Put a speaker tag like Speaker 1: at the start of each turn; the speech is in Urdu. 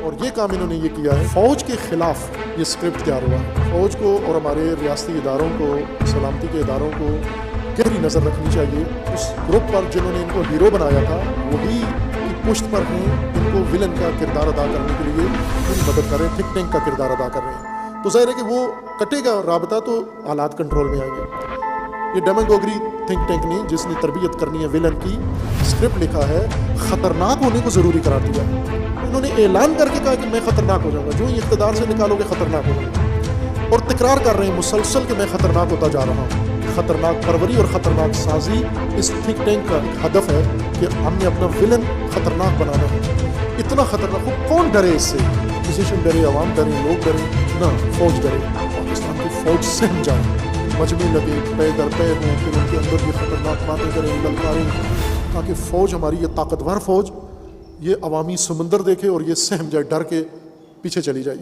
Speaker 1: اور یہ کام انہوں نے یہ کیا ہے، فوج کے خلاف یہ اسکرپٹ تیار ہوا ہے۔ فوج کو اور ہمارے ریاستی اداروں کو، سلامتی کے اداروں کو گہری نظر رکھنی چاہیے۔ اس گروپ پر جنہوں نے ان کو ہیرو بنایا تھا وہی پشت پر ہیں، ان کو ولن کا کردار ادا کرنے کے لیے پوری مدد کر رہے ہیں، تھنک ٹینک کا کردار ادا کر رہے ہیں۔ تو ظاہر ہے کہ وہ کٹے گا رابطہ تو حالات کنٹرول میں آئیں گے۔ یہ ڈیماگوگری تھنک ٹینک نے جس نے تربیت کرنی ہے ولن کی، اسکرپٹ لکھا ہے، خطرناک ہونے کو ضروری قرار دیا۔ انہوں نے اعلان کر کے کہا کہ میں خطرناک ہو جاؤں گا، جو ہی اقتدار سے نکالو گے خطرناک ہو جاؤں گا، اور تکرار کر رہے ہیں مسلسل کہ میں خطرناک ہوتا جا رہا ہوں۔ خطرناک پروری اور خطرناک سازی اس تھنک ٹینک کا ہدف ہے کہ ہم نے اپنا ولن خطرناک بنانا ہے۔ اتنا خطرناک کون ڈرے اس سے؟ اپوزیشن ڈرے، عوام ڈرے، لوگ ڈرے، نہ فوج ڈرے۔ پاکستان کی فوج سہم جائے، مجمع لگے، پے در پے ہوں، پھر ان کے اندر یہ خطرناک باتیں کریں، للکاریں، تاکہ فوج ہماری یہ طاقتور فوج یہ عوامی سمندر دیکھے اور یہ سہم جائے، ڈر کے پیچھے چلی جائے۔